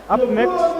Up next,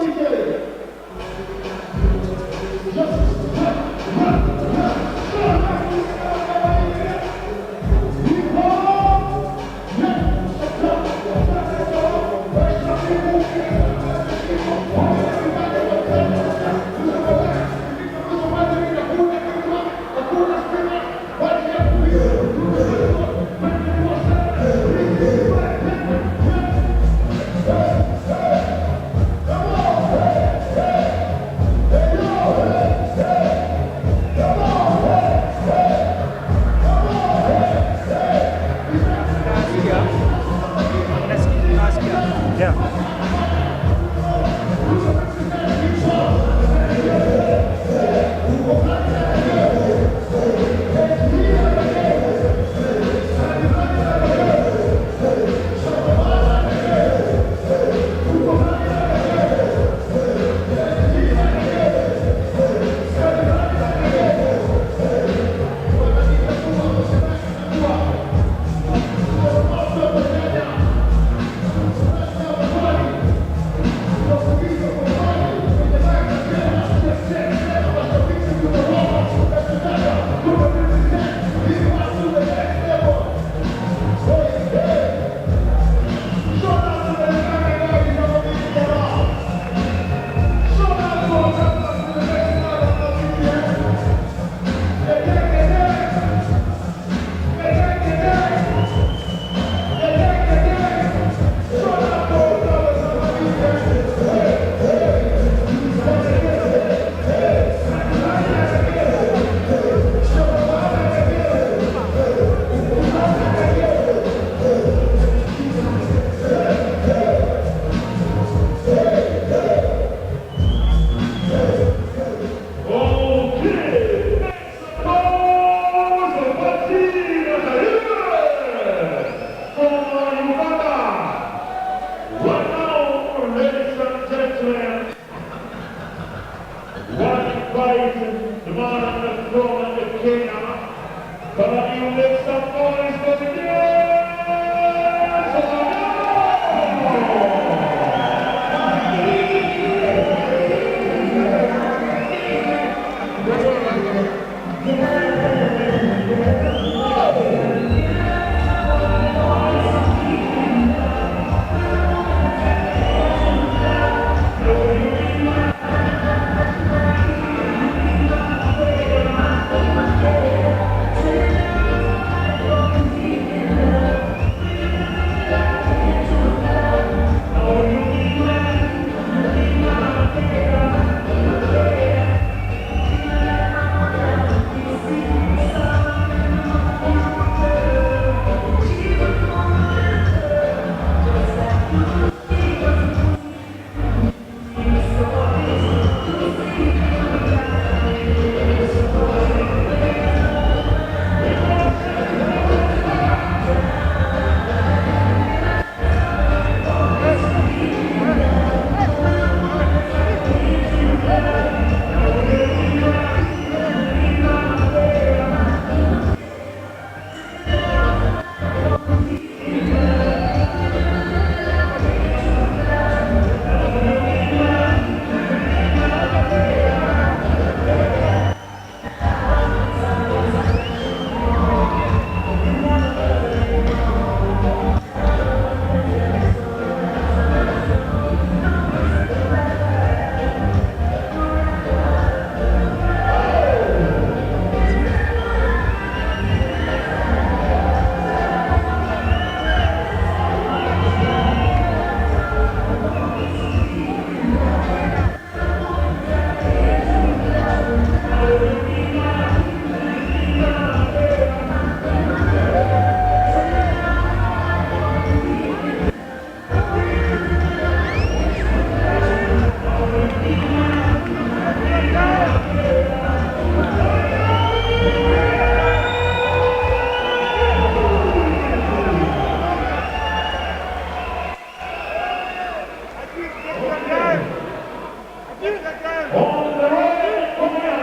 On the right corner,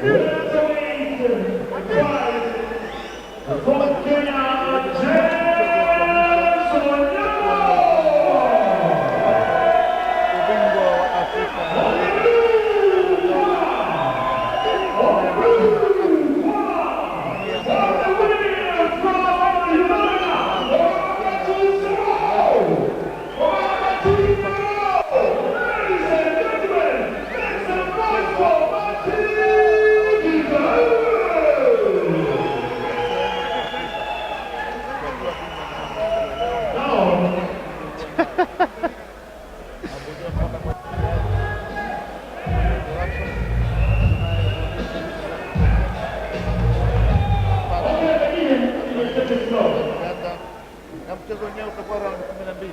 Welterweight from Kenya, na mchezo wenyewe utakuwa round 12.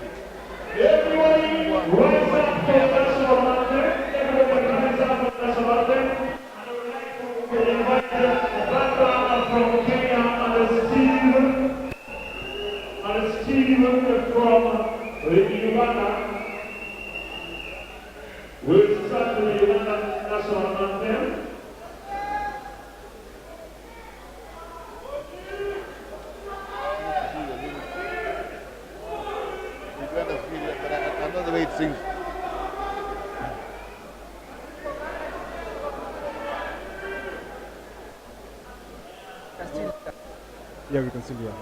Everybody rise up to the national anthem. Everybody rise up to the national anthem. And I would like to invite the background from Kenya and Steve from Uganda. We'll start with the Uganda national anthem. I know the way it sings. Yeah, we can still hear.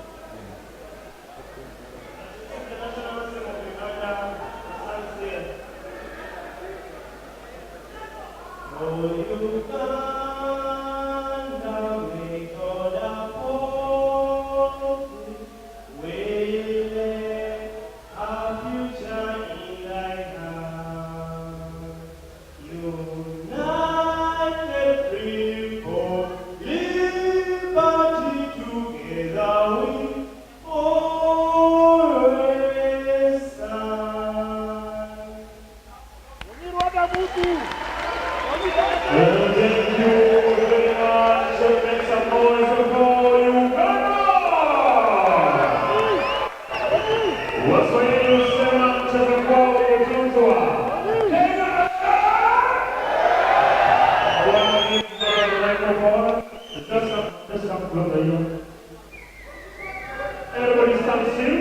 Everybody stand still.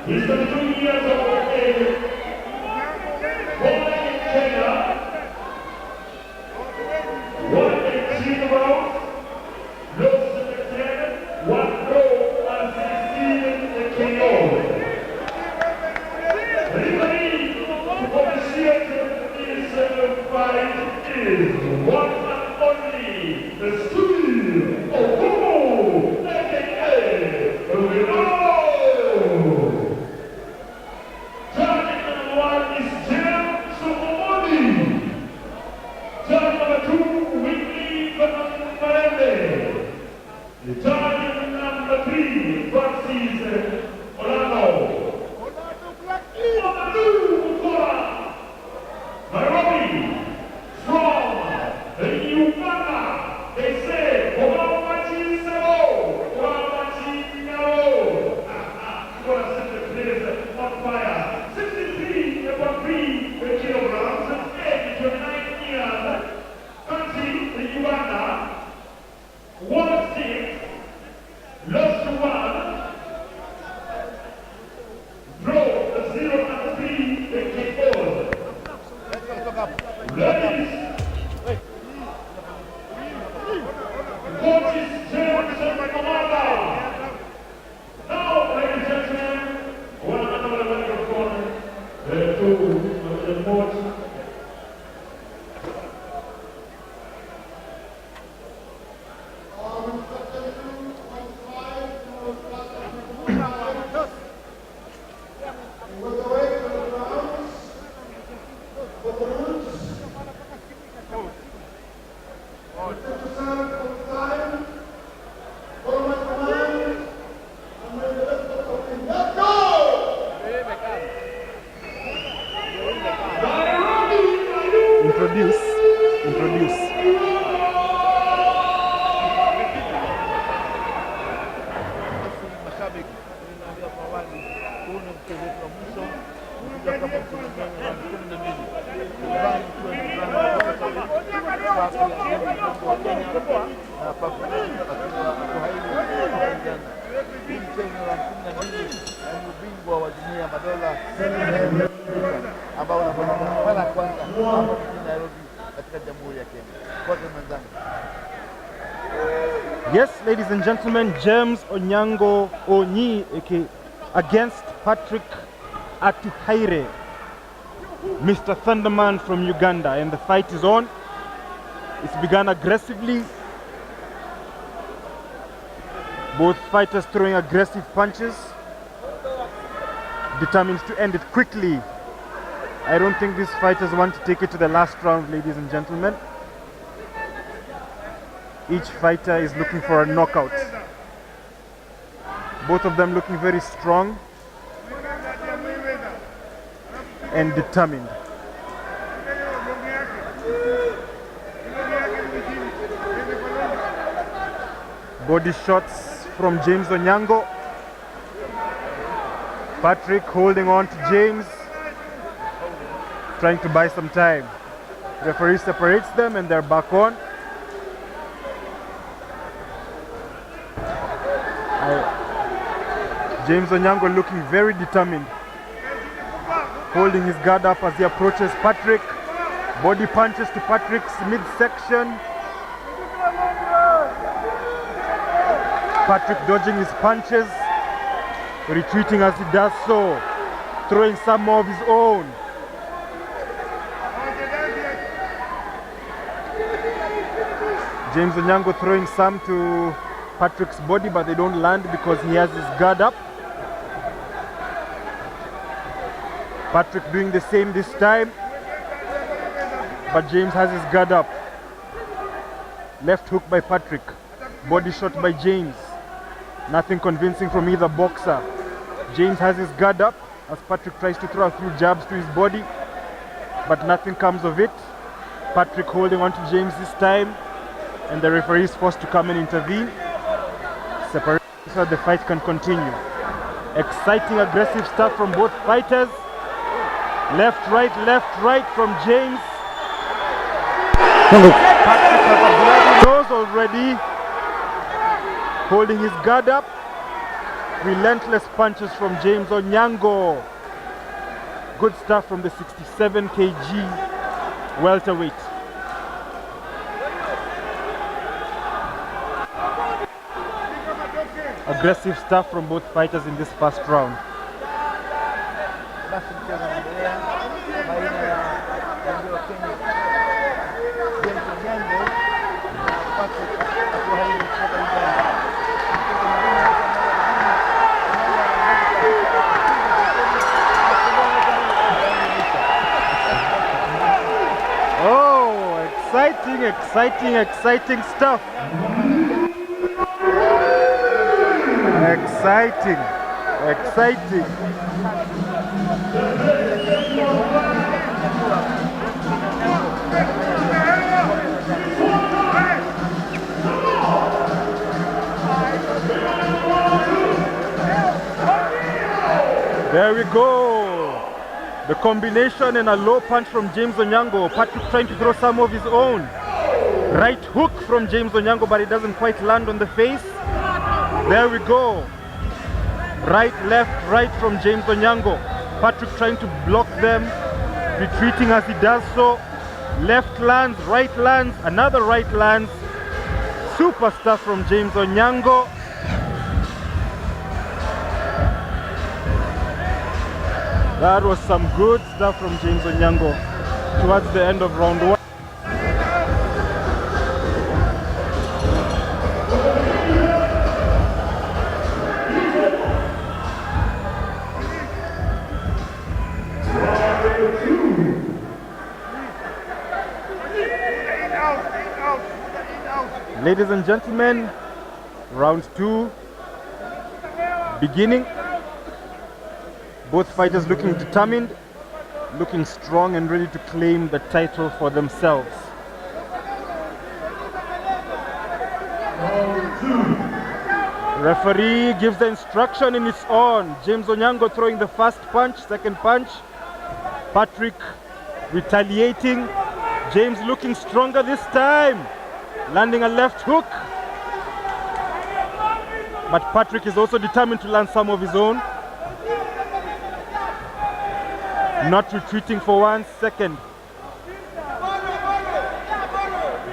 He's 32 years of age, born in Kenya, won a silver, lost the 10, 1 gold and 16 KO. Referee to officiate this fight is one and only the Steve of aka Onyango. The target number 3, Francis Onyango. On the blue corner, Nairobi, from Uganda, they say the bout. Introduce. Mashabiki niliambia kwa awali, huu ni mchezo wetu wa mwisho. Tunajua kama tunaendelea na 12. Nadhani tuwe ni drama ya Welterweight, papu ya Kenya na papu ya Atuhairwe wa Uganda. Hii mchezo wa 12 ni ubingwa wa dunia madola ambao unafanyika mara ya kwanza hapa mjini Nairobi katika Jamhuri ya Kenya. Kwa mwenzangu. Yes, ladies and gentlemen, James Onyango Onyi against Patrick Atuhaire, Mr. Thunderman from Uganda, and the fight is on. It's begun aggressively. Both fighters throwing aggressive punches, determined to end it quickly. I don't think these fighters want to take it to the last round, ladies and gentlemen. Each fighter is looking for a knockout. Both of them looking very strong and determined. Body shots from James Onyango. Patrick holding on to James, trying to buy some time. Referee separates them and they're back on. James Onyango looking very determined, holding his guard up as he approaches Patrick. Body punches to Patrick's midsection. Patrick dodging his punches, retreating as he does so, throwing some more of his own. James Onyango throwing some to Patrick's body, but they don't land because he has his guard up. Patrick doing the same this time, but James has his guard up. Left hook by Patrick, body shot by James. Nothing convincing from either boxer. James has his guard up as Patrick tries to throw a few jabs to his body, but nothing comes of it. Patrick holding on to James this time, and the referee is forced to come and intervene. Separate so the fight can continue. Exciting, aggressive stuff from both fighters. Left, right from James. Patrick has a bloody nose already. Holding his guard up. Relentless punches from James Onyango. Good stuff from the 67 kg welterweight. Aggressive stuff from both fighters in this first round. Basi mchezo unaendelea baina ya Kenya James Onyango na Patrick Atuhairwe kutoka Uganda. Oh, exciting stuff. Exciting. There we go. The combination and a low punch from James Onyango. Patrick trying to throw some of his own. Right hook from James Onyango, but it doesn't quite land on the face. There we go. Right, left, right from James Onyango. Patrick trying to block them, retreating as he does so. Left lands, right lands, another right lands. Super stuff from James Onyango. That was some good stuff from James Onyango towards the end of round 1. Ladies and gentlemen, round 2 beginning. Both fighters looking determined, looking strong and ready to claim the title for themselves. Referee gives the instruction and it's on. James Onyango throwing the first punch, second punch. Patrick retaliating. James looking stronger this time, landing a left hook. But Patrick is also determined to land some of his own. Not retreating for 1 second.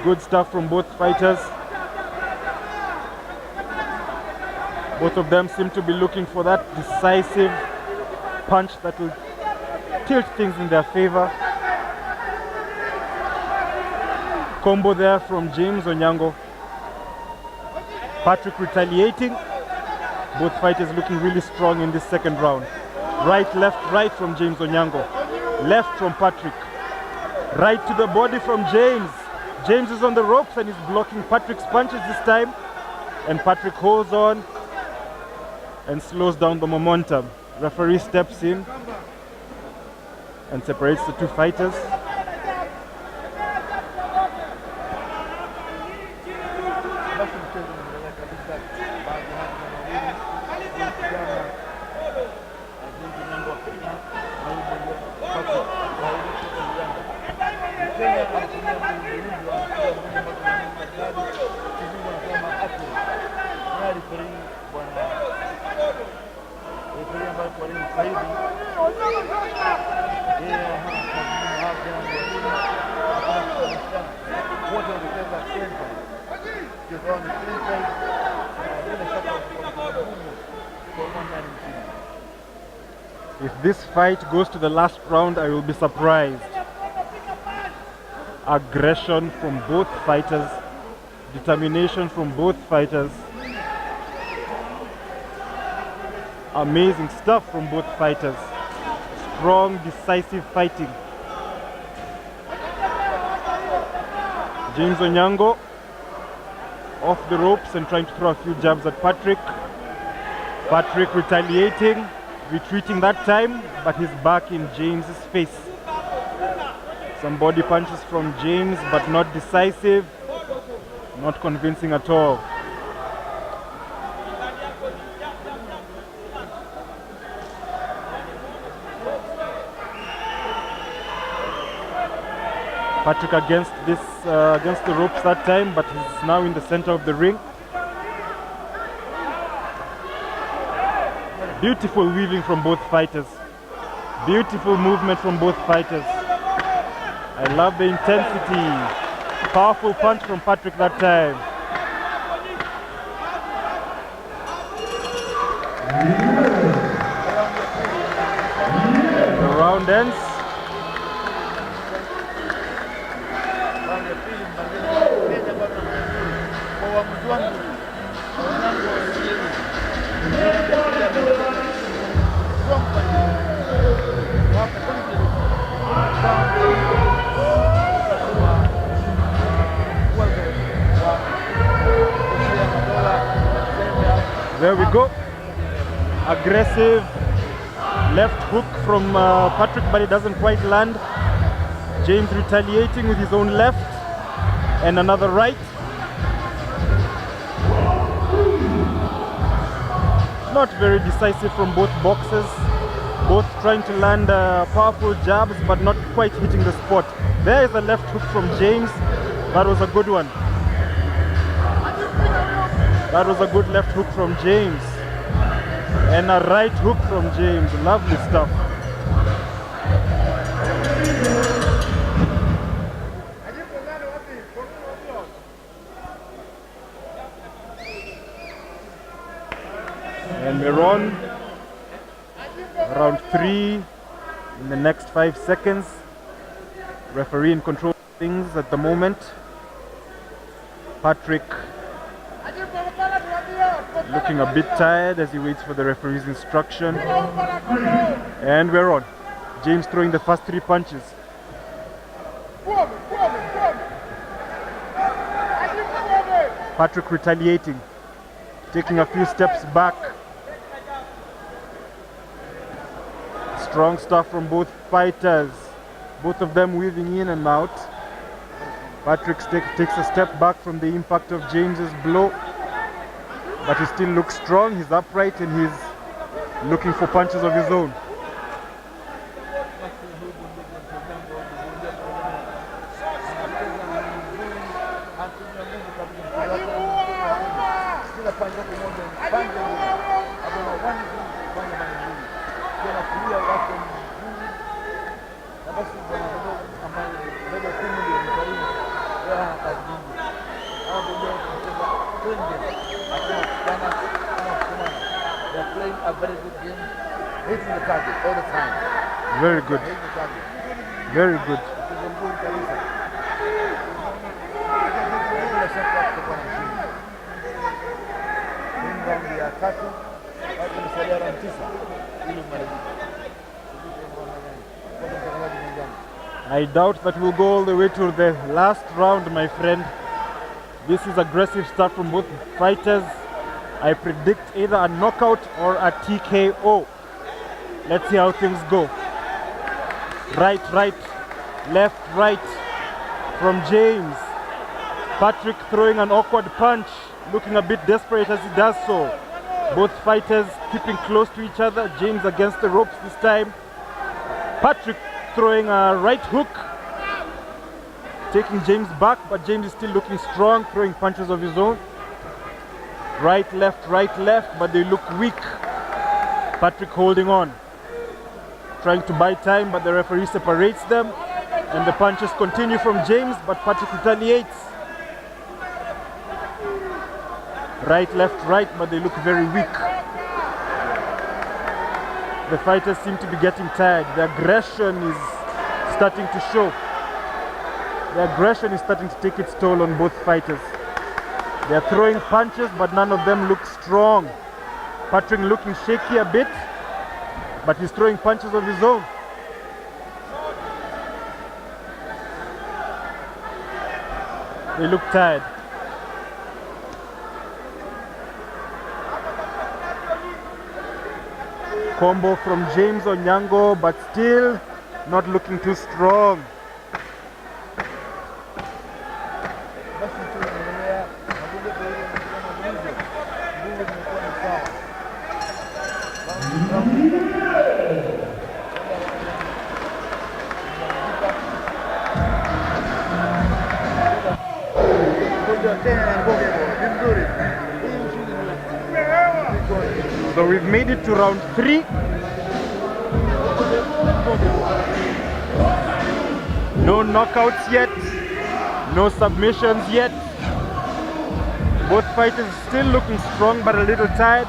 Good stuff from both fighters. Both of them seem to be looking for that decisive punch that will tilt things in their favor. Combo there from James Onyango. Patrick retaliating. Both fighters looking really strong in this second round. Right, left, right from James Onyango. Left from Patrick. Right to the body from James. James is on the ropes and he's blocking Patrick's punches this time. And Patrick holds on and slows down the momentum. Referee steps in and separates the two fighters. If this fight goes to the last round, I will be surprised. Aggression from both fighters, determination from both fighters. Amazing stuff from both fighters. Strong, decisive fighting. James Onyango off the ropes and trying to throw a few jabs at Patrick. Patrick retaliating, retreating that time, but he's back in James's face. Some body punches from James, but not decisive, not convincing at all. Patrick against the ropes that time, but he's now in the center of the ring. Beautiful weaving from both fighters. Beautiful movement from both fighters. I love the intensity. Powerful punch from Patrick that time. The round ends. There we go. Aggressive left hook from Patrick, but it doesn't quite land. James retaliating with his own left and another right. Not very decisive from both boxers. Both trying to land powerful jabs, but not quite hitting the spot. There is a left hook from James. That was a good one. That was a good left hook from James. And a right hook from James. Lovely stuff. And we're on round 3 next 5 seconds. Referee in control of things at the moment. Patrick looking a bit tired as he waits for the referee's instruction. And we're on. James throwing the first 3 punches. Patrick retaliating, taking a few steps back. Strong stuff from both fighters, both of them weaving in and out. Patrick takes a step back from the impact of James's blow, but he still looks strong. He's upright and he's looking for punches of his own. They're playing a very good game, hitting the target all the time. Very good. Very good. I doubt that we'll go all the way to the last round, my friend. This is aggressive stuff from both fighters. I predict either a knockout or a TKO. Let's see how things go. Right, right, left, right from James. Patrick throwing an awkward punch, looking a bit desperate as he does so. Both fighters keeping close to each other. James against the ropes this time. Patrick throwing a right hook, taking James back, but James is still looking strong, throwing punches of his own. Right, left, but they look weak. Patrick holding on, trying to buy time, but the referee separates them, and the punches continue from James, but Patrick retaliates. Right, left, but they look very weak. The fighters seem to be getting tired. The aggression is starting to show. The aggression is starting to take its toll on both fighters. They are throwing punches, but none of them look strong. Patrick looking shaky a bit, but he's throwing punches of his own. They look tired. Combo from James Onyango, but still not looking too strong. So we've made it to round 3. No knockouts yet, no submissions yet. Both fighters still looking strong but a little tired.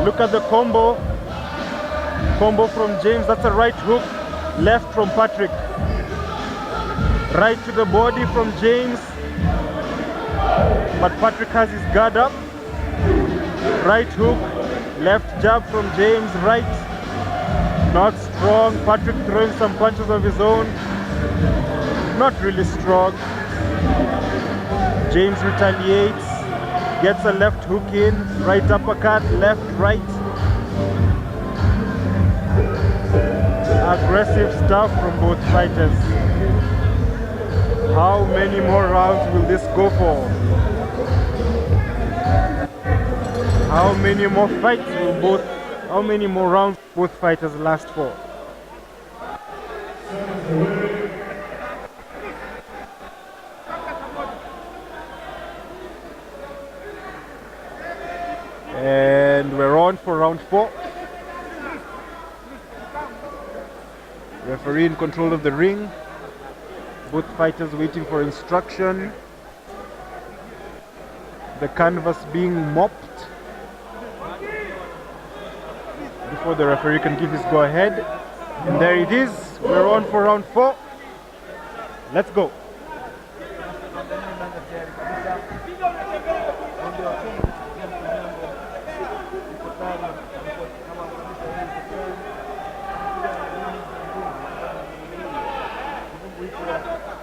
Look at the combo. Combo from James, that's a right hook. Left from Patrick. Right to the body from James, but Patrick has his guard up. Right hook, left jab from James, right. Not strong. Patrick throwing some punches of his own. Not really strong. James retaliates, gets a left hook in, right uppercut, left, right. Aggressive stuff from both fighters. How many more rounds will this go for? How many more fights will how many more rounds both fighters last for? And we're on for round 4. Referee in control of the ring. Both fighters waiting for instruction. The canvas being mopped before the referee can give his go-ahead. And there it is. We're on for round 4. Let's go.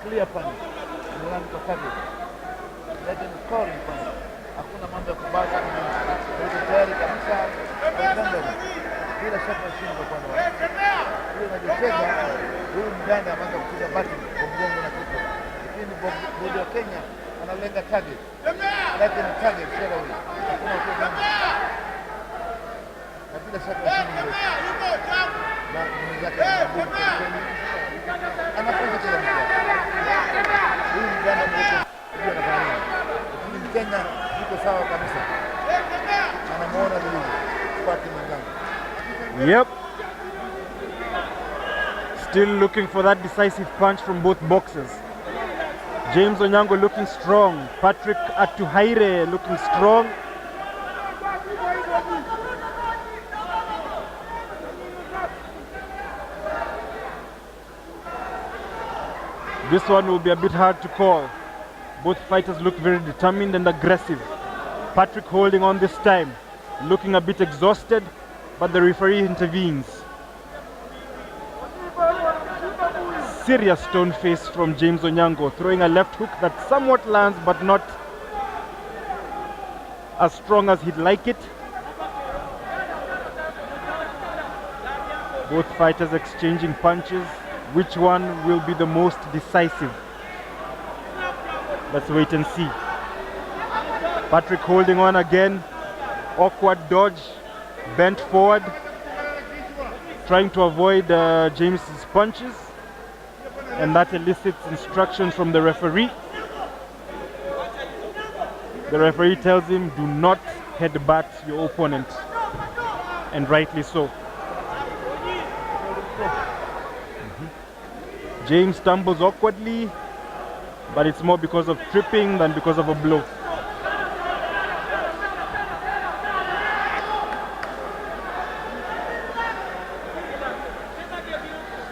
Clear punch. Mlango kwa target. That is scoring punch. Hakuna mambo ya kubaka. Yuko tayari kabisa. Uganda. Bila shaka shingo kwa ndio. Huyu anajicheza. Huyu Uganda anaanza kupiga batting kwa mgongo na kichwa. Lakini bodi ya Kenya analenga target. Lakini target sio huyu. Hakuna kupiga. Na bila shaka shingo. Na mzake anafanya kila mtu. Huyu Uganda mmoja anafanya. Lakini Kenya yuko sawa kabisa. Anamuona vile pati mwanangu. Yep. Still looking for that decisive punch from both boxers. James Onyango looking strong. Patrick Atuhaire looking strong. This one will be a bit hard to call. Both fighters look very determined and aggressive. Patrick holding on this time, looking a bit exhausted, but the referee intervenes. Serious stone face from James Onyango, throwing a left hook that somewhat lands but not as strong as he'd like it. Both fighters exchanging punches. Which one will be the most decisive? Let's wait and see. Patrick holding on again. Awkward dodge. Bent forward. Trying to avoid James's punches. And that elicits instructions from the referee. The referee tells him, do not headbutt your opponent. And rightly so. James stumbles awkwardly, but it's more because of tripping than because of a blow.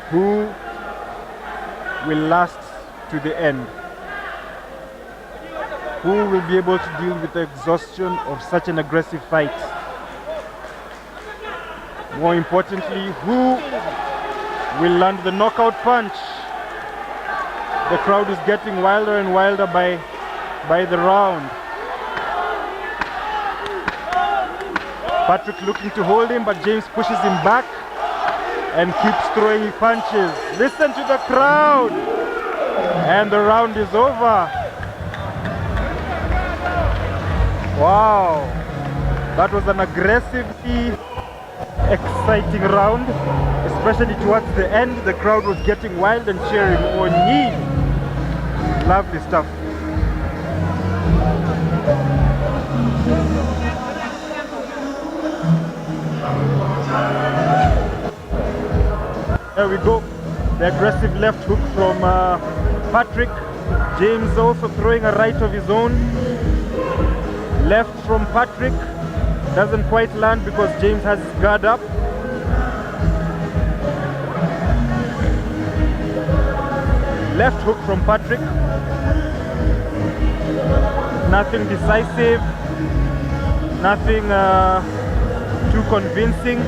Who will last to the end? Who will be able to deal with the exhaustion of such an aggressive fight? More importantly, who will land the knockout punch? The crowd is getting wilder and wilder by the round. Patrick looking to hold him, but James pushes him back and keeps throwing punches. Listen to the crowd. And the round is over. Wow. That was an aggressively exciting round, especially towards the end. The crowd was getting wild and cheering. Onyi. Lovely stuff. There we go. The aggressive left hook from Patrick. James also throwing a right of his own. Left from Patrick. Doesn't quite land because James has his guard up. Left hook from Patrick. Nothing decisive. Nothing too convincing.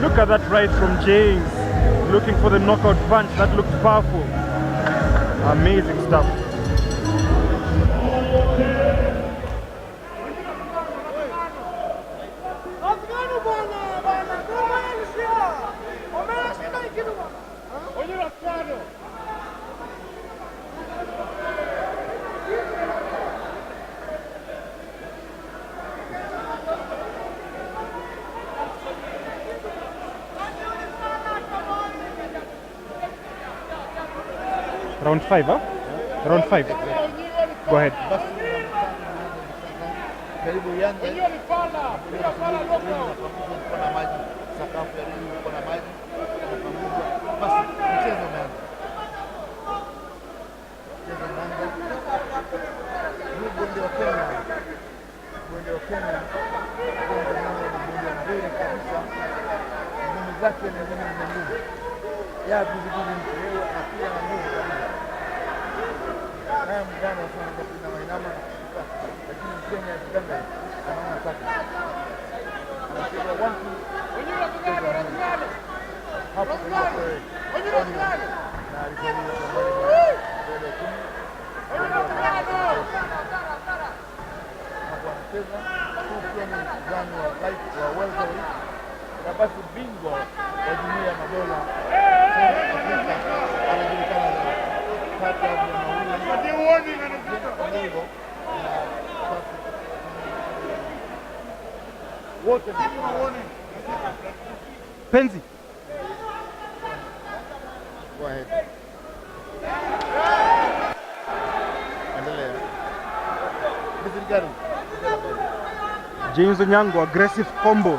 Look at that right from James. Looking for the knockout punch. That looked powerful. Amazing stuff. Round 5, huh? Round 5. Go ahead. Karibu yanze. Kuna maji. Sakafu ya ringi kuna maji. Basi mchezo umeanza. Mchezo umeanza. Bonde wa Kenya. Bonde wa Kenya. Bonde mzuri kabisa. Ngumi zake ni ngumi nzuri. ya kuzidi mchezo akija na nguvu kabisa. Haya mgana sana kwa kuna mainama lakini Kenya ya Uganda anaona sasa. Anacheza 1-2. Hapo kwa na alifanya anacheza tukiwa mzani wa light wa welterweight na basi bingwa wa dunia ya madola anajulikana kati ya Onyango wote Penzi. Go ahead. James Onyango, aggressive combo.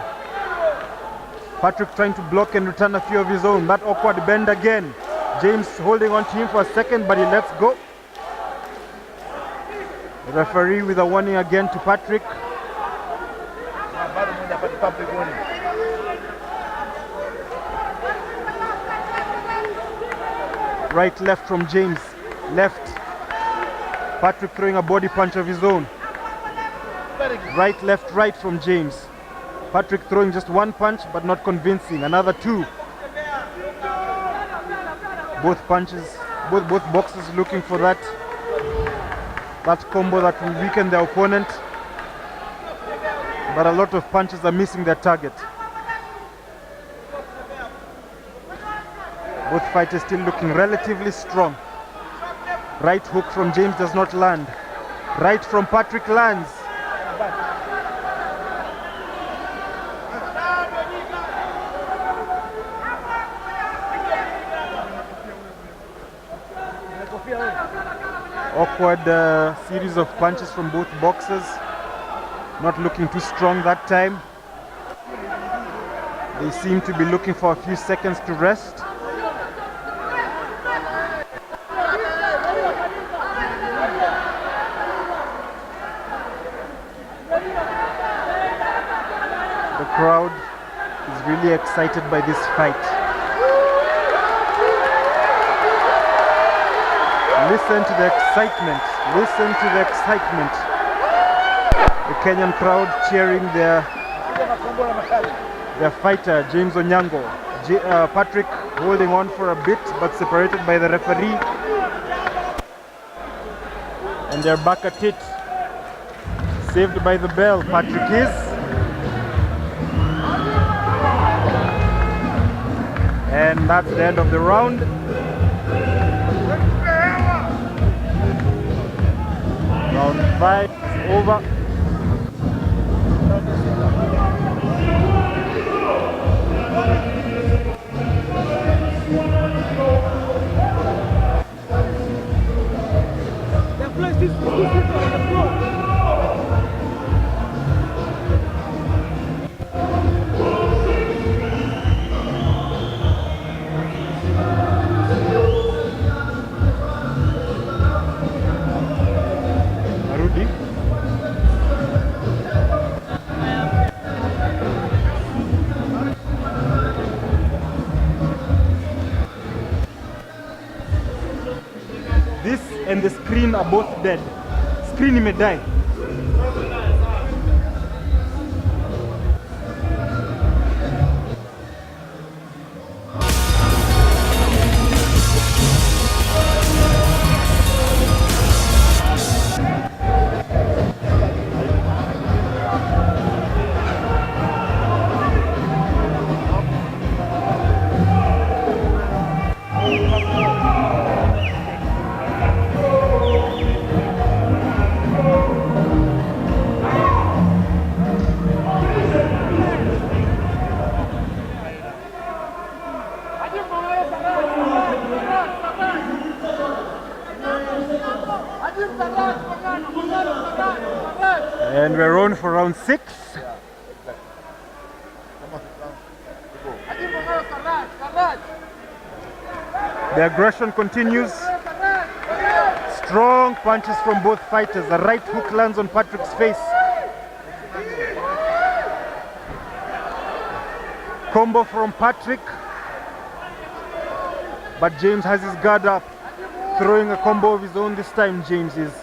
Patrick trying to block and return a few of his own. That awkward bend again. James holding on to him for a second, but he lets go. The referee with a warning again to Patrick. Right, left from James. Left. Patrick throwing a body punch of his own. Right, left, right from James. Patrick throwing just one punch but not convincing. Another two. Both punches, both boxers looking for that combo that will weaken their opponent. But a lot of punches are missing their target. Both fighters still looking relatively strong. Right hook from James does not land. Right from Patrick lands. Awkward series of punches from both boxers. Not looking too strong that time. They seem to be looking for a few seconds to rest. The crowd is really excited by this fight. Listen to the excitement. Listen to the excitement. The Kenyan crowd cheering their fighter, James Onyango. Patrick holding on for a bit but separated by the referee. And they're back at it. Saved by the bell, Patrick is. And that's the end of the round. Round 5 is over. This and the screen are both dead. Screen may die. And we're on for round 6. The aggression continues. Strong punches from both fighters. The right hook lands on Patrick's face. Combo from Patrick. but James has his guard up, throwing a combo of his own this time. James is.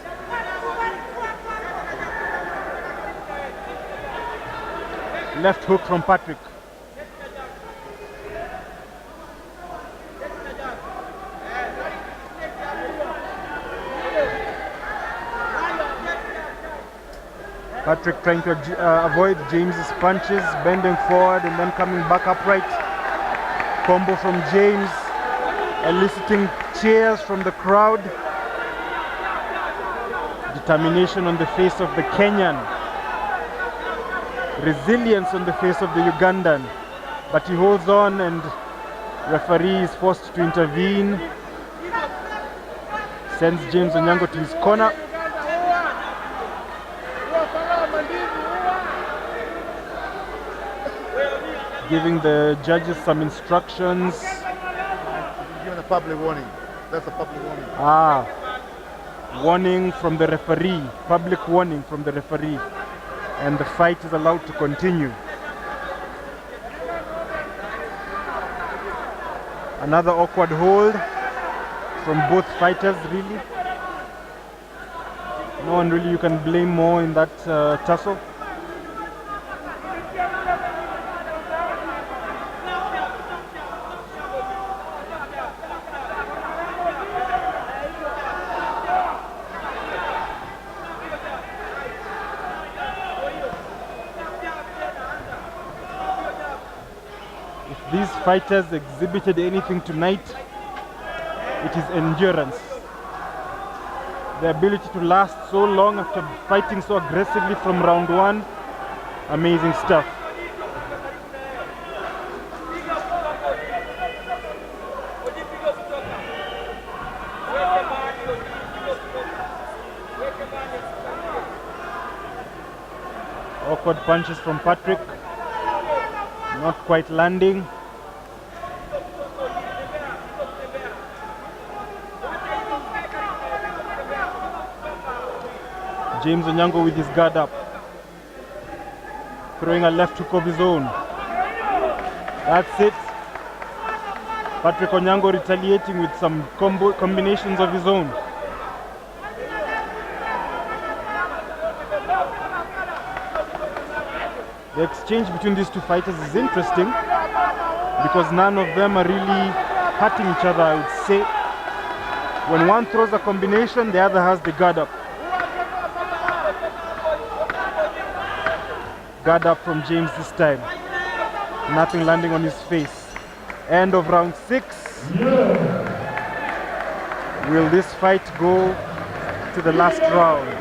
Left hook from Patrick. Patrick trying to avoid James's punches, bending forward and then coming back upright. Combo from James, eliciting cheers from the crowd. Determination on the face of the Kenyan. Resilience on the face of the Ugandan. But he holds on and referee is forced to intervene. Sends James Onyango to his corner. Giving the judges some instructions. Giving a public warning. That's a public warning. Warning from the referee. Public warning from the referee. And the fight is allowed to continue. Another awkward hold from both fighters, really. No one really you can blame more in that tussle. These fighters exhibited anything tonight, it is endurance. The ability to last so long after fighting so aggressively from round one, amazing stuff. Awkward punches from Patrick, not quite landing. James Onyango with his guard up, throwing a left hook of his own. That's it. Patrick Onyango retaliating with some combinations of his own. The exchange between these two fighters is interesting because none of them are really hurting each other, I would say. When one throws a combination, the other has the guard up. Guard up from James this time. Nothing landing on his face. End of round 6. Will this fight go to the last round?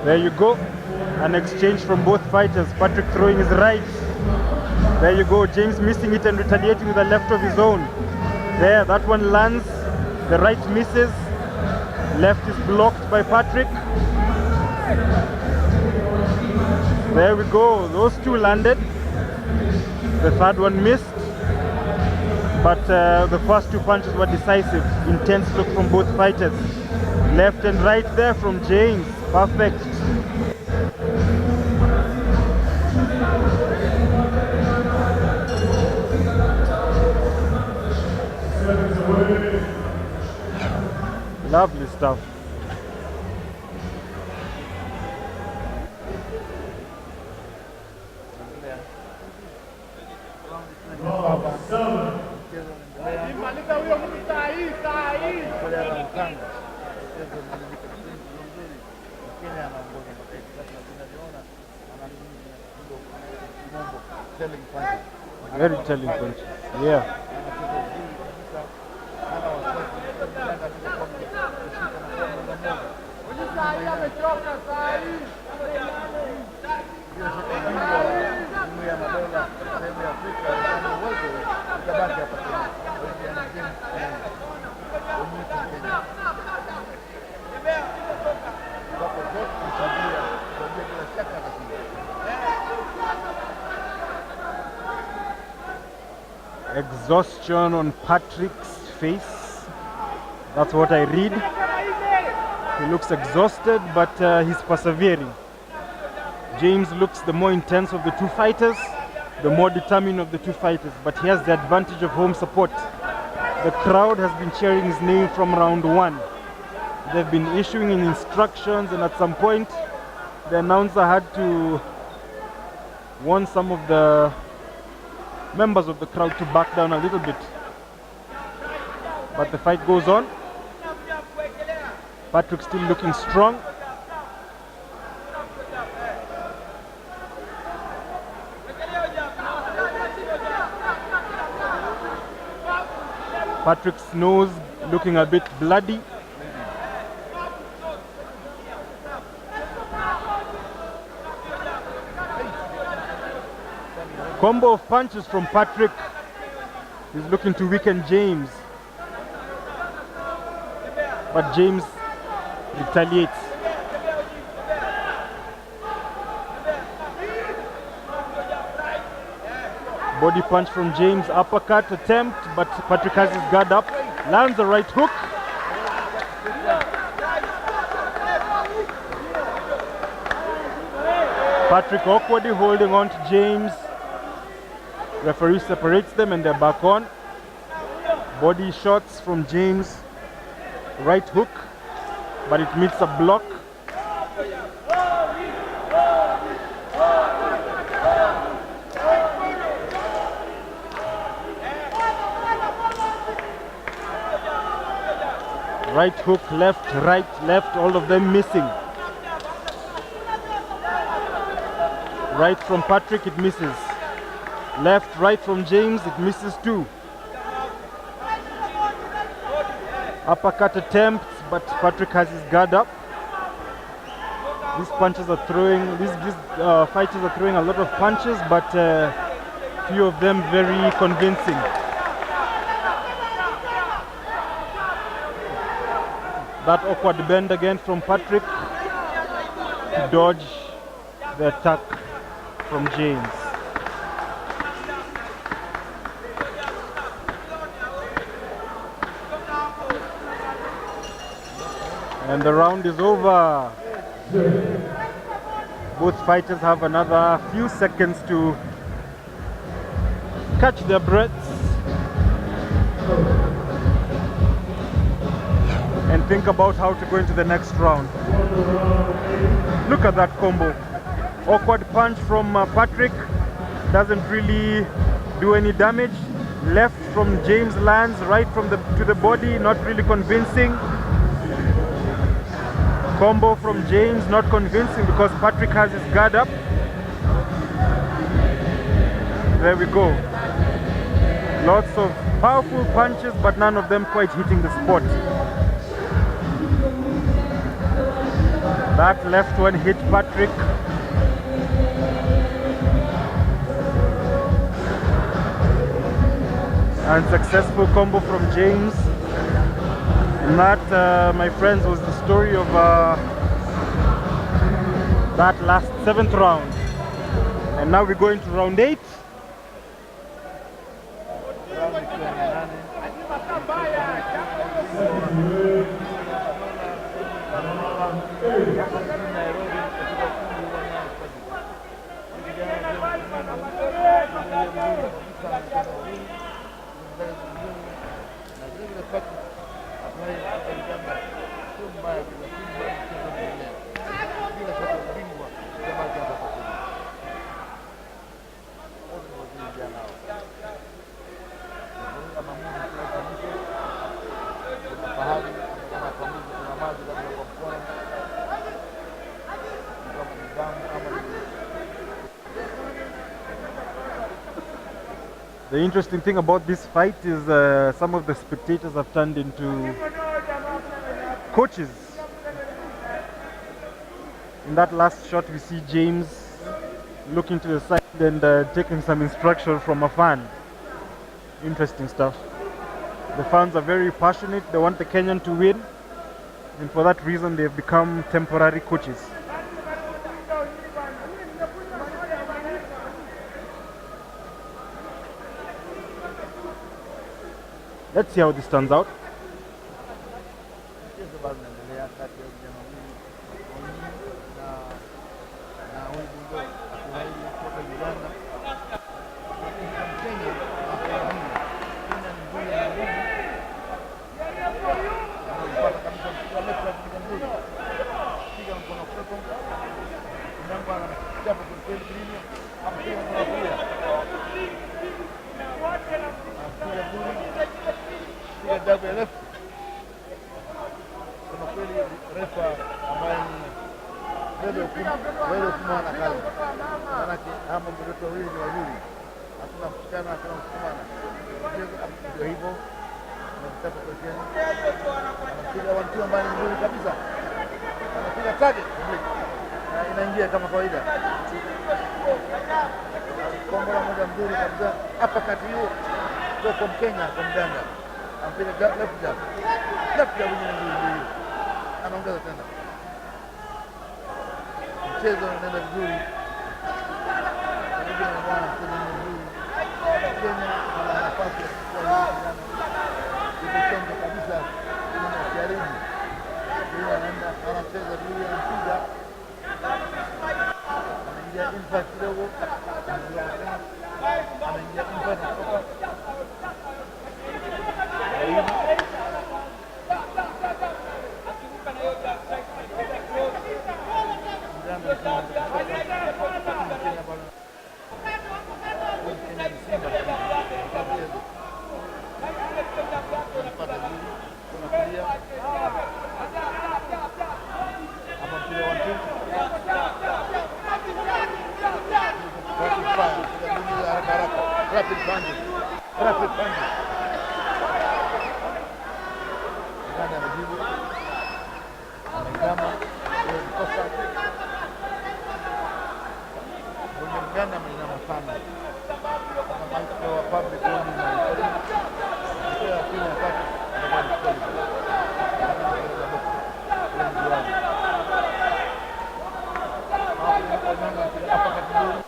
There you go, an exchange from both fighters. Patrick throwing his right. There you go, James missing it and retaliating with a left of his own. There, that one lands, the right misses, left is blocked by Patrick. There we go, those two landed. The third one missed, but the first two punches were decisive. Intense look from both fighters. Left and right there from James, perfect. Lovely stuff. Very telling punch. Yeah. exhaustion on Patrick's face. That's what I read. He looks exhausted, but he's persevering. James looks the more intense of the two fighters, the more determined of the two fighters, but he has the advantage of home support. The crowd has been cheering his name from round one. They've been issuing instructions, and at some point the announcer had to warn some of the members of the crowd to back down a little bit. But the fight goes on. Patrick still looking strong. Patrick's nose looking a bit bloody. Combo of punches from Patrick. He's looking to weaken James. But James retaliates. Body punch from James, uppercut attempt, but Patrick has his guard up, lands a right hook. Patrick awkwardly holding on to James. Referee separates them and they're back on. Body shots from James, right hook, but it meets a block. Right hook, left, right, left, all of them missing. Right from Patrick, it misses. Left, right from James, it misses too. Uppercut attempts, but Patrick has his guard up. These punches are throwing, these fighters are throwing a lot of punches, but few of them very convincing. That awkward bend again from Patrick to dodge the attack from James. And the round is over. Both fighters have another few seconds to catch their breaths and think about how to go into the next round. Look at that combo. Awkward punch from Patrick, doesn't really do any damage. Left from James lands, right from to the body, not really convincing. Combo from James, not convincing because Patrick has his guard up. There we go. Lots of powerful punches, but none of them quite hitting the spot. That left one hit Patrick. Unsuccessful combo from James. And that, my friends, was the story of that last 7th round. And now we go into round 8. The interesting thing about this fight is some of the spectators have turned into coaches. In that last shot we see James looking to the side and taking some instruction from a fan. Interesting stuff. The fans are very passionate, they want the Kenyan to win, and for that reason they've become temporary coaches. Let's see how this turns out. Mchezo bado unaendelea kati ya vijana wawili na huyu bungo Atuhairwe kutoka Uganda. Kenya ni mzuri na ngumu. Anapata kabisa mpiga left na mpiga mzuri. Piga mkono kushoto. Onyango anachapa kwa kilimo. Apiga mkono kulia. Apiga mzuri. Piga double left. Kuna kweli refa ambaye ni wewe kumana kali. Manake hapo mtoto wawili ni wazuri. Hakuna kushikana, hakuna kusimama. Ndio hivyo. Anataka kucheza. Anapiga one-two ambaye ni mzuri kabisa. Anapiga target. Na inaingia kama kawaida. Kombo moja mzuri kabisa. Hapa kati hiyo kwa Kenya kwa Uganda. Anapiga left jab. Left jab ni nzuri. Anaongeza tena. Mchezo unaenda vizuri. Kenya ana nafasi ya kuchukua hii kabisa karibu. Yeye anaenda anacheza vizuri, anapiga. Anaingia impact kidogo. Anaingia impact kutoka. Rapid punches. Uganda anajibu. Anakama. Kosa. Uganda amenyama sana. Kama wa public warning na recording. Kwa kila wakati anakuwa mkali. Hapa katikati.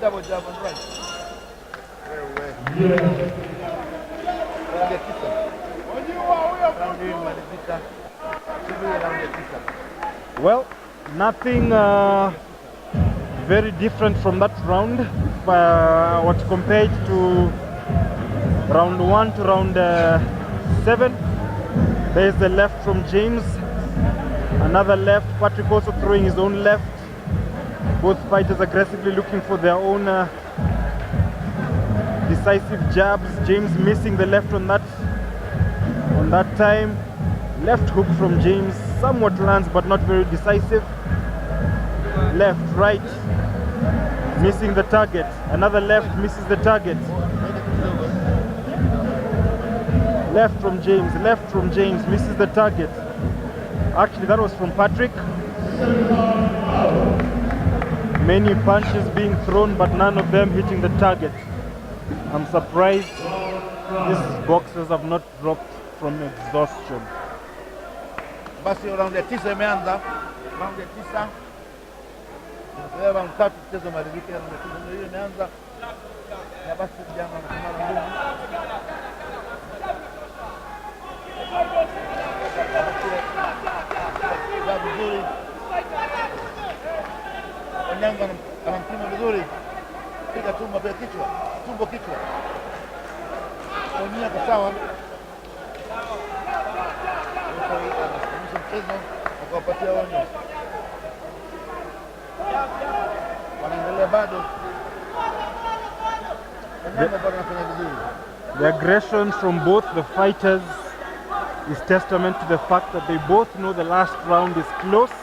Double jab and right. Well, nothing very different from that round. What compared to round 1 to round 7. There's the left from James. Another left. Patrick also throwing his own left. Both fighters aggressively looking for their own decisive jabs. James missing the left on that time. Left hook from James somewhat lands but not very decisive. Left, right, missing the target. Another left misses the target. Left from James misses the target. Actually, that was from Patrick. Many punches being thrown, but none of them hitting the target. I'm surprised these boxers have not dropped from exhaustion. Basi round ya 9 imeanza. Round ya 9. Tunataka round 3 mchezo malizike na mchezo hiyo imeanza. Na basi vijana wanasimama nguvu. Vizuri. Onyango anampima vizuri. Piga tumbo pia kichwa. Tumbo kichwa. Onyango sawa. Mchezo akawapatia onyo. Wanaendelea bado. The aggression from both the fighters is testament to the fact that they both know the last round is close.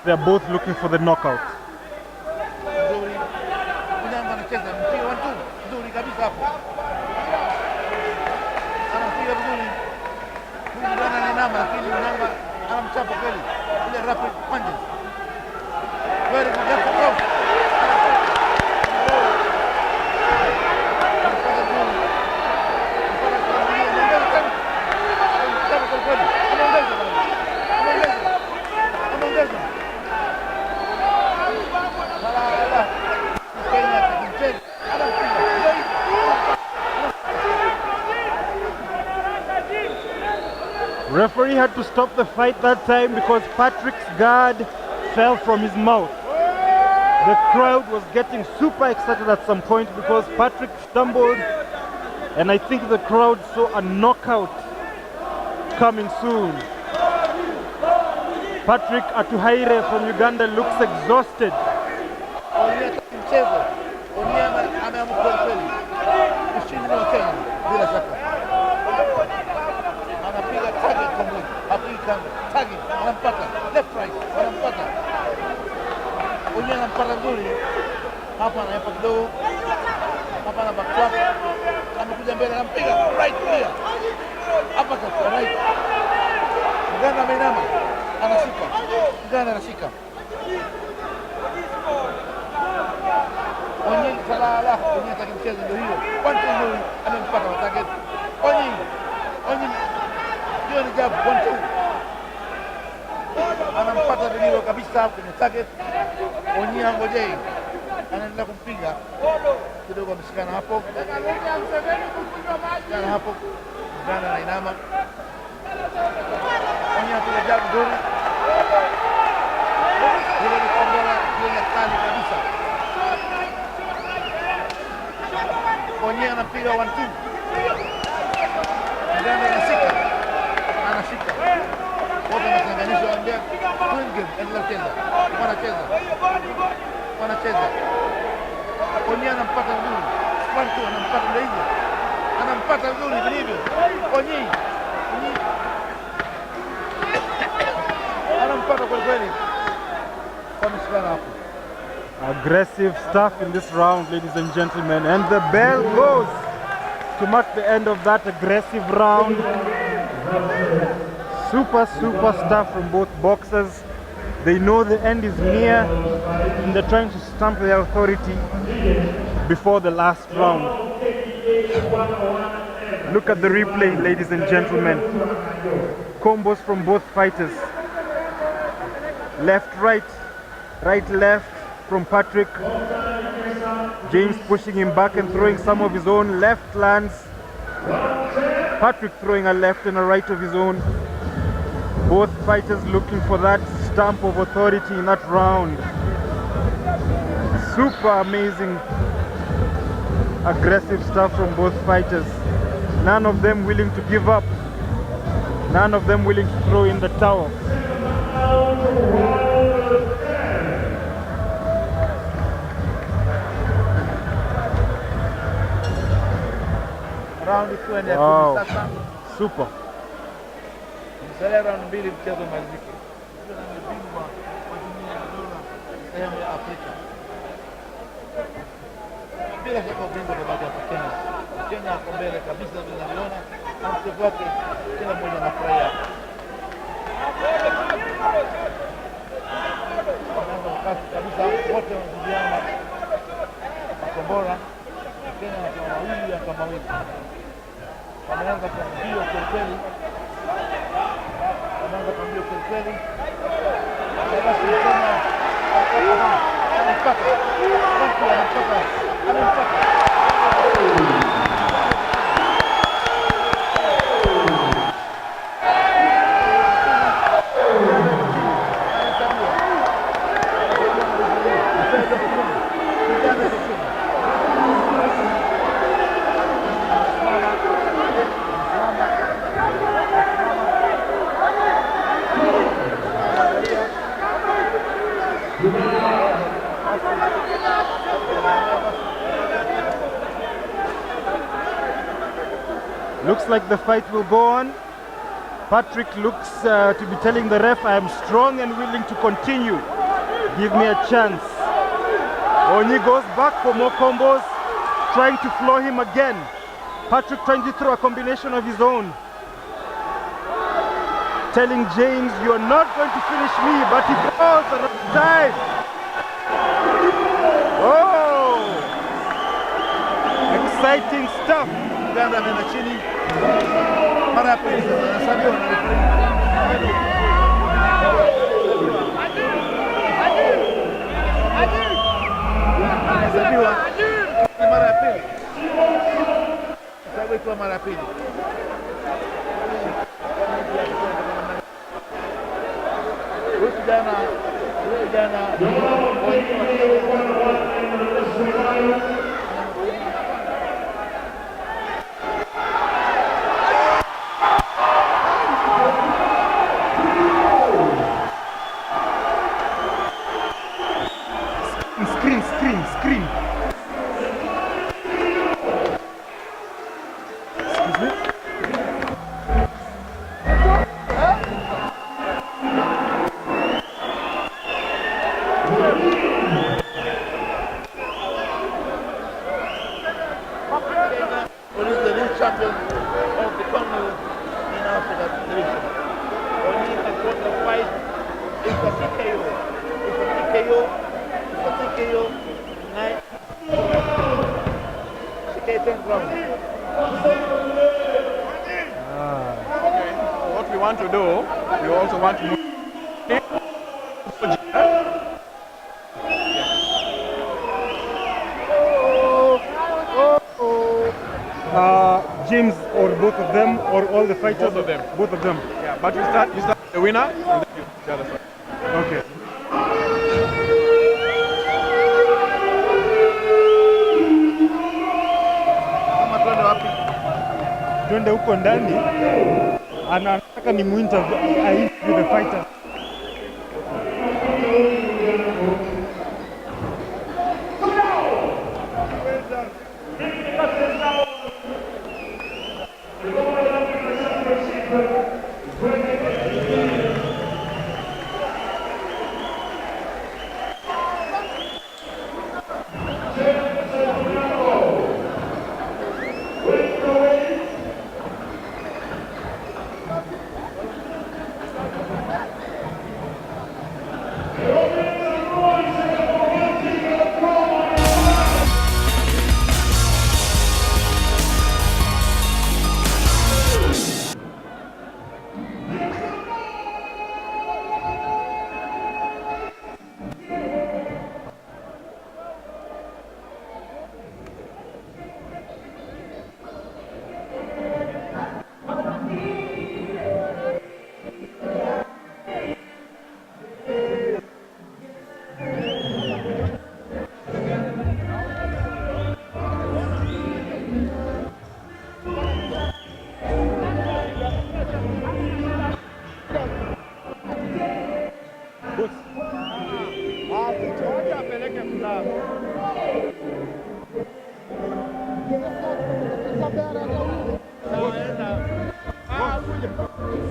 They're both looking for the knockout. Very good. Referee had to stop the fight that time because Patrick's guard fell from his mouth. The crowd was getting super excited at some point because Patrick stumbled, and I think the crowd saw a knockout coming soon. Patrick Atuhaire from Uganda looks exhausted. Left right, Onyango anampata nzuri hapa, anaipa kidogo hapa, na back amekuja mbele, anampiga right clear hapa kwa right. Uganda ameinama, anashika, Uganda anashika. Onyango salala, Onyango atakimcheza ndio hiyo. One two nzuri, amempata wa target. Onyango hiyo ni jab, one two. Anampata vilivyo kabisa kwenye target. Onyango Jay anaendelea kumpiga kidogo, ameshikana hapo, shikana hapo, Uganda anainama. Onyango anapiga jab nzuri, ile ni kombora ile kali kabisa. Onyango anapiga 1-2, Uganda anashika wote wanatenganishwa, waambia endelea kucheza, wanacheza. Onyango anampata vizuri, 1-2 anampata ndio hivyo, anampata vizuri vilivyo. Onyango anampata kwa kweli, wameshikana hapo. Aggressive stuff in this round, ladies and gentlemen, and the bell goes to mark the end of that aggressive round. Super stuff from both boxers. They know the end is near, and they're trying to stamp their authority before the last round. Look at the replay, ladies and gentlemen. Combos from both fighters. Left, right, right, left from Patrick. James pushing him back and throwing some of his own. Left lands. Patrick throwing a left and a right of his own. Both fighters looking for that stamp of authority in that round. Super amazing, aggressive stuff from both fighters. None of them willing to give up. None of them willing to throw in the towel. Round ikiwa ni ya Wow. kumi sasa. Super. Msalia round mbili mchezo malizike. Uganda ni bingwa wa dunia ya dola sehemu ya Afrika. Bila shaka ubingwa tabaki hapa Kenya. Kenya ako mbele kabisa vile tunavyoona. Na mchezo wake kila mmoja anafurahia. Wanaanza kasi kabisa, wote wanazidiana makombora. Kenya kama mawili ya kama mawili. Wameanza kwa mbio kweli. Wameanza kwa mbio kweli. Basi Kenya anapata. Watu wanapata. Looks like the fight will go on. Patrick looks to be telling the ref, I am strong and willing to continue. Give me a chance. Onyango goes back for more combos, trying to floor him again. Patrick trying to throw a combination of his own. Telling James, you're not going to finish me, but he falls at the time. Oh! Exciting stuff. Uganda ameenda chini. Mara ya pili sasa anasabiwa na referee. Anasabiwa mara ya pili. Sababu kwa mara ya pili. maamuzi yake kwenda kwa namna. Huyu kijana Screen. Excuse me? What is the new champion of the Commonwealth in Africa division? Only has won the fight. It's a TKO. Nine. TKO 10 rounds. Okay. What we want to do, we also want to move. James or both of them or all the fighters? Both of them. Both of them. Yeah, but you start the winner and then you the other side. Okay. Kama twende wapi? Twende huko ndani. Anataka ni muinterview the fighter.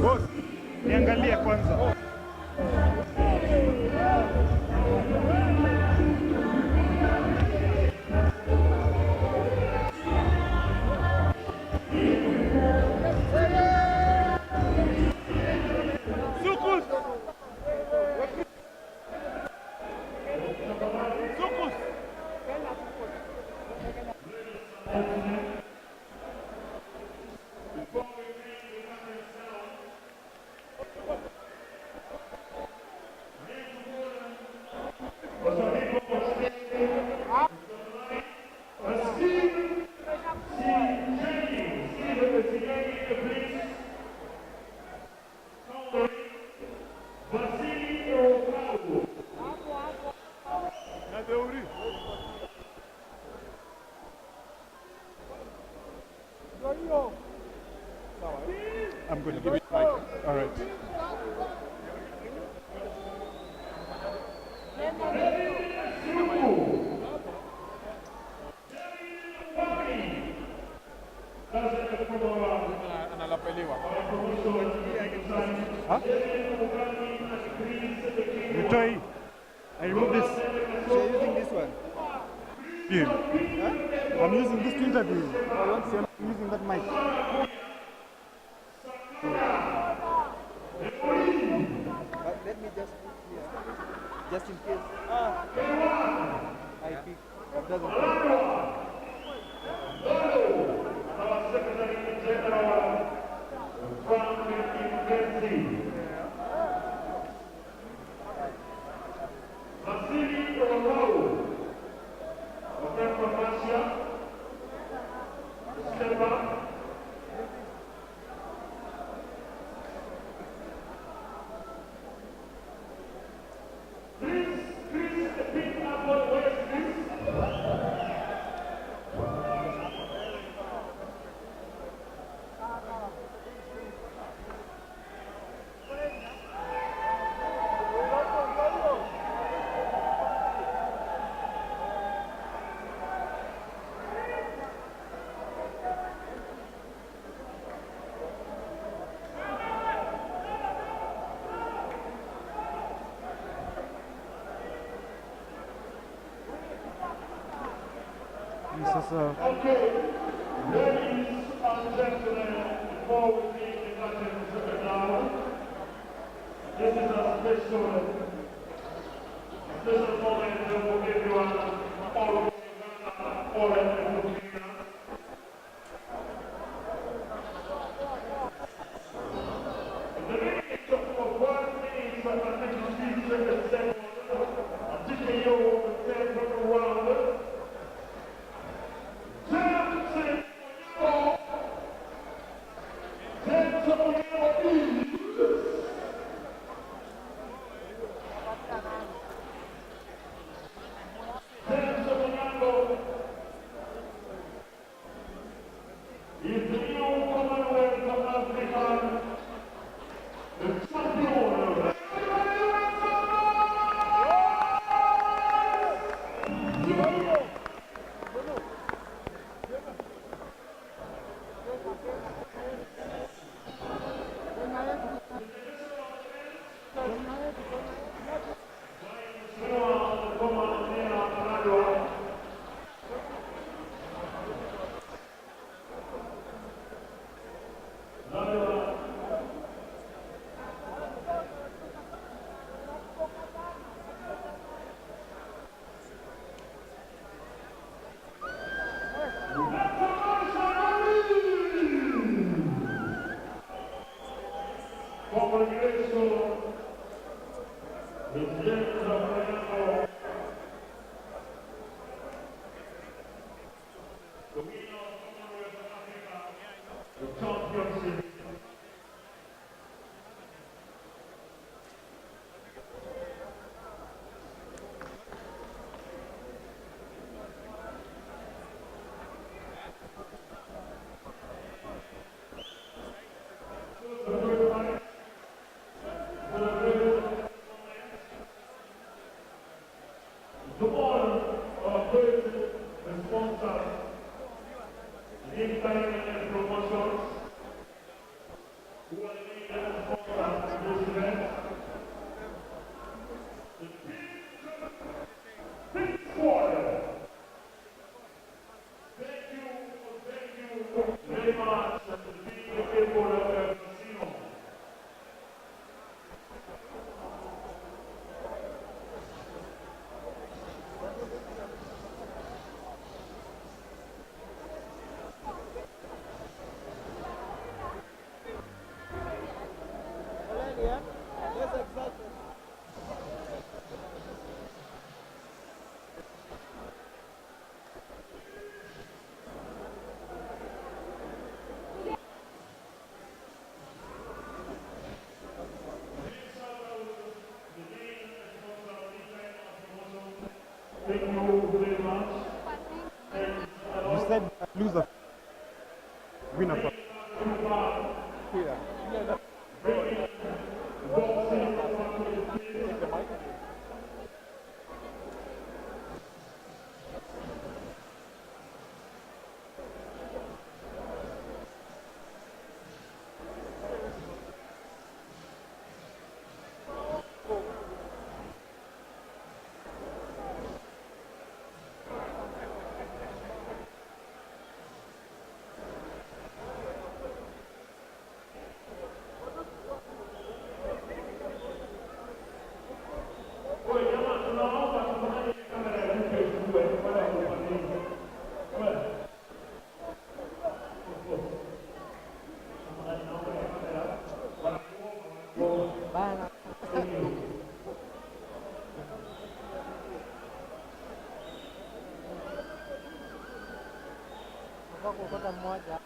Boss, niangalie kwanza. I'm going to give it mic. All right. Analapeliwa. Huh? Nitoi. I remove this. So you're using this one? Here. Huh? I'm using this to interview. I want to see I'm using that mic. But let me just put here, just in case I pick, it doesn't work. Our Secretary General, Frank Mckenzie. Vasily Orokau, from Russia. Step up. Sasa Okay, ladies and gentlemen, before we begin the curtain now, this is a special moment that will give you all of Uganda, all of Kenya. The minute of 1 minute and 56 seconds, Atuhairwe will take from round. Is the new Commonwealth of Africa the champion? Congratulations, the James of Onyango, the winner of Commonwealth of Africa, the championship. The board of first sponsors, Kenya and Promotions, who are the main sponsors of this event. The Pink Squad. Thank you very much to the people of the casino. Thank you very much. you said loser, winner. Here. Bana. Kwa kuokota mmoja.